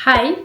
Hi!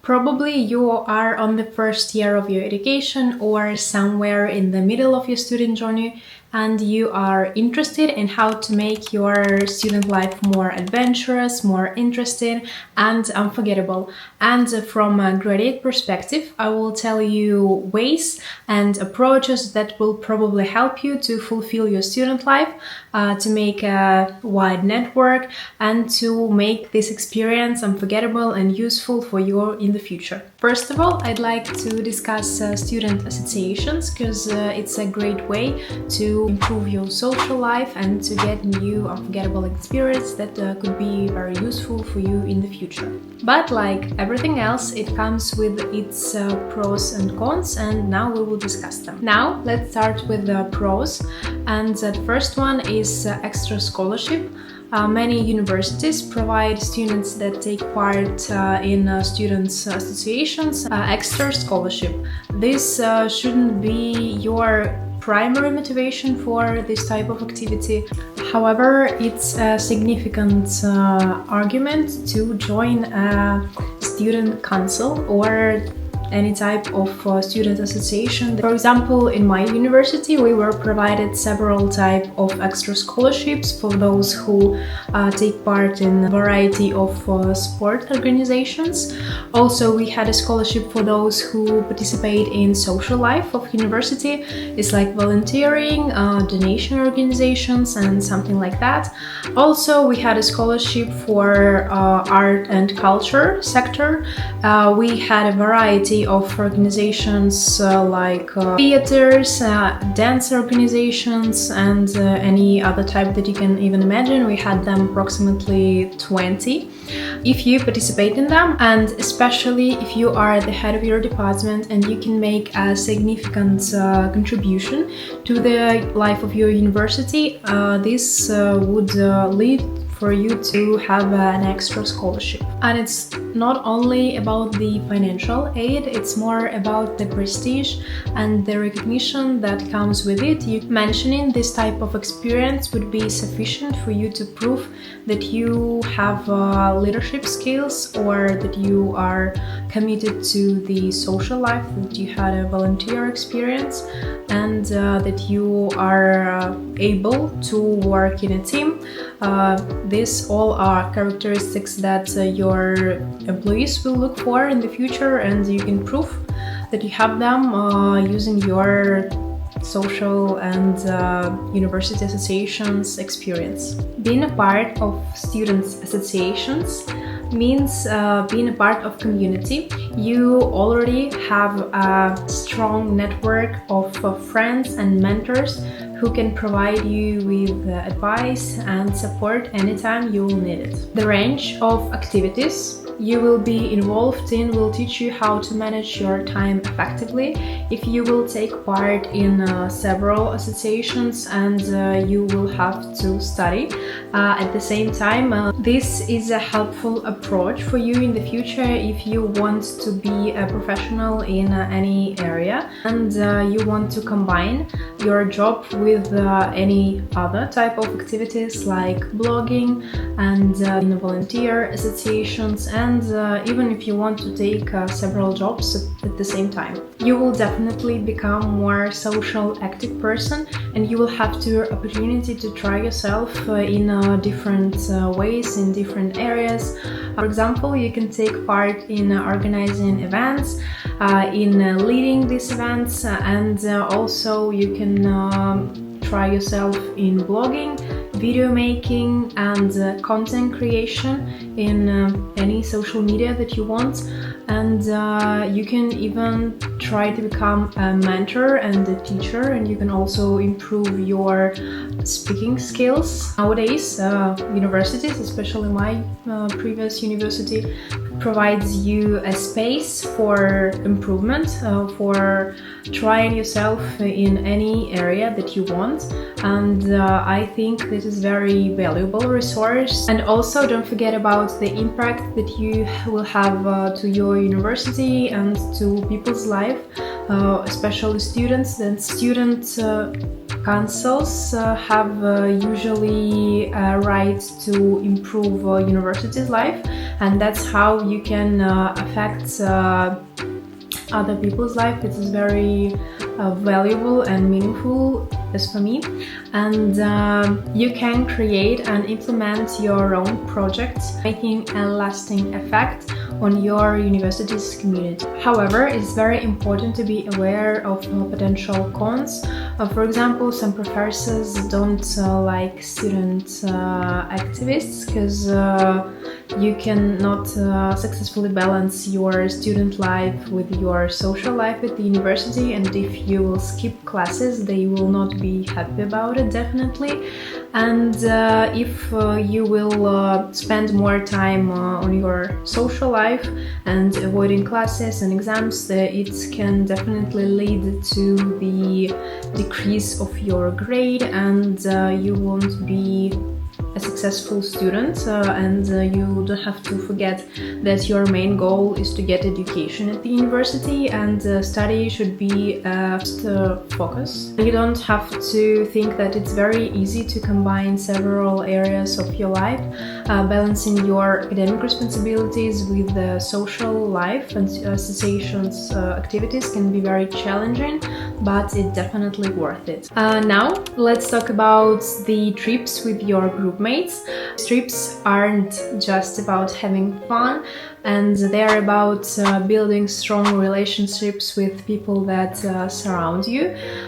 Probably you are on the first year of your education or somewhere in the middle of your student journey, and you are interested in how to make your student life more adventurous, more interesting, and unforgettable. And from a graduate perspective, I will tell you ways and approaches that will probably help you to fulfill your student life, to make a wide network, and to make this experience unforgettable and useful for you in the future. First of all, I'd like to discuss student associations because it's a great way to improve your social life and to get new unforgettable experience that could be very useful for you in the future. But like everything else, it comes with its pros and cons, and now we will discuss them. Now let's start with the pros, and the first one is extra scholarship. Many universities provide students that take part in students' associations extra scholarship. This shouldn't be your primary motivation for this type of activity. However, it's a significant argument to join a student council or any type of student association. For example, in my university, we were provided several type of extra scholarships for those who take part in a variety of sport organizations. Also, we had a scholarship for those who participate in social life of university. It's like volunteering, donation organizations, and something like that. Also, we had a scholarship for art and culture sector. We had a variety of organizations like theaters, dance organizations, and any other type that you can even imagine. We had them approximately 20. If you participate in them, and especially if you are the head of your department and you can make a significant contribution to the life of your university, this would lead for you to have an extra scholarship. And it's not only about the financial aid, it's more about the prestige and the recognition that comes with it. Mentioning this type of experience would be sufficient for you to prove that you have leadership skills, or that you are committed to the social life, that you had a volunteer experience, and that you are able to work in a team. These all are characteristics that your employees will look for in the future, and you can prove that you have them using your social and university associations experience. Being a part of students' associations means being a part of community. You already have a strong network of friends and mentors who can provide you with advice and support anytime you will need it. The range of activities you will be involved in will teach you how to manage your time effectively. If you will take part in several associations and you will have to study at the same time, this is a helpful approach for you in the future if you want to be a professional in any area and you want to combine your job with any other type of activities like blogging and in volunteer associations, and even if you want to take several jobs at the same time. You will definitely become more social active person, and you will have the opportunity to try yourself in different ways in different areas. For example, you can take part in organizing events, in leading these events, and also you can try yourself in blogging, video making, and content creation in any social media that you want. And you can even try to become a mentor and a teacher, and you can also improve your speaking skills. Nowadays, universities, especially my previous university, provides you a space for improvement, for trying yourself in any area that you want, and I think this is very valuable resource. And also don't forget about the impact that you will have to your university and to people's life, especially students. And student councils have usually a right to improve university's life, and that's how you can affect other people's life. It is very valuable and meaningful, as for me. And you can create and implement your own projects, making a lasting effect on your university's community. However, it's very important to be aware of potential cons. For example, some professors don't like student activists because you cannot successfully balance your student life with your social life at the university, and if you will skip classes, they will not be happy about it, definitely. And if you will spend more time on your social life and avoiding classes and exams, it can definitely lead to the decrease of your grade, and you won't be a successful student, and you don't have to forget that your main goal is to get education at the university, and study should be a focus. You don't have to think that it's very easy to combine several areas of your life. Balancing your academic responsibilities with the social life and associations activities can be very challenging, but it's definitely worth it. Now let's talk about the trips with your group mates. Trips aren't just about having fun, and they're about building strong relationships with people that surround you,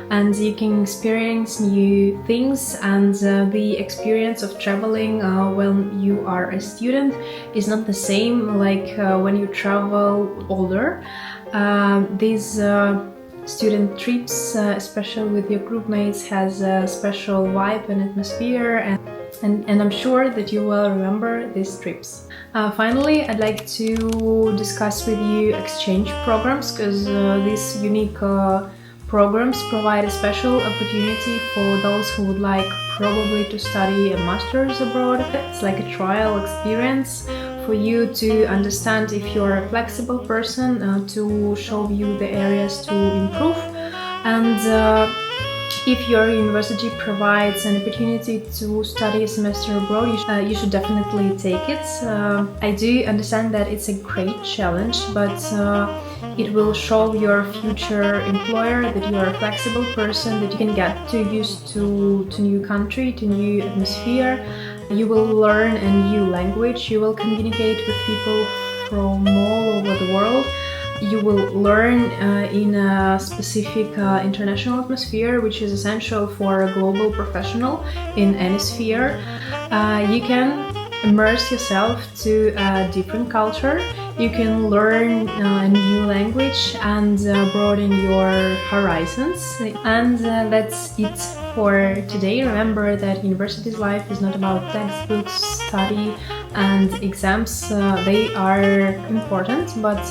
and you can experience new things. And the experience of traveling when you are a student is not the same like when you travel older. These student trips, especially with your group mates, has a special vibe and atmosphere, and I'm sure that you will remember these trips. Finally, I'd like to discuss with you exchange programs, because these unique programs provide a special opportunity for those who would like probably to study a master's abroad. It's like a trial experience for you to understand if you're a flexible person, to show you the areas to improve, and if your university provides an opportunity to study a semester abroad, you should definitely take it. I do understand that it's a great challenge, but it will show your future employer that you are a flexible person, that you can get used to new country, to new atmosphere. You will learn a new language, you will communicate with people from all over the world. You will learn in a specific international atmosphere, which is essential for a global professional in any sphere. You can immerse yourself to a different culture. You can learn a new language and broaden your horizons. And that's it for today. Remember that university's life is not about textbooks, study and exams. They are important, but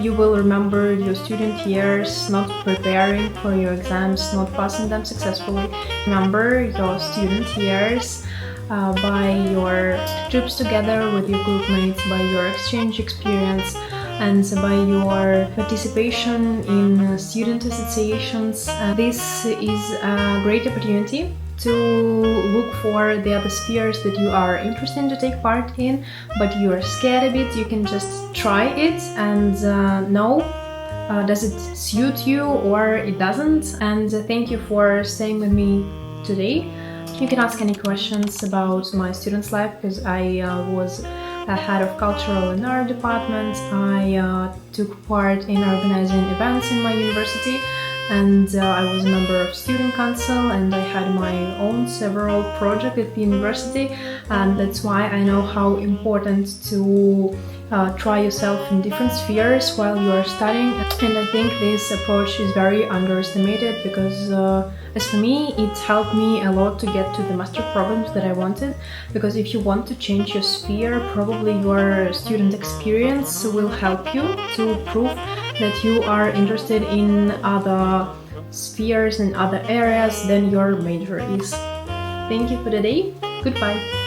you will remember your student years not preparing for your exams, not passing them successfully. Remember your student years by your trips together with your group mates, by your exchange experience, and by your participation in student associations. This is a great opportunity to look for the other spheres that you are interested to take part in, but you are scared a bit. You can just try it and know does it suit you or it doesn't. And thank you for staying with me today. You can ask any questions about my students' life, because I was a head of cultural and art department. I took part in organizing events in my university, and I was a member of student council, and I had my own several projects at the university, and that's why I know how important to try yourself in different spheres while you are studying. And I think this approach is very underestimated, because as for me, it helped me a lot to get to the master programs that I wanted. Because if you want to change your sphere, probably your student experience will help you to prove that you are interested in other spheres and other areas than your major is. Thank you for the day. Goodbye.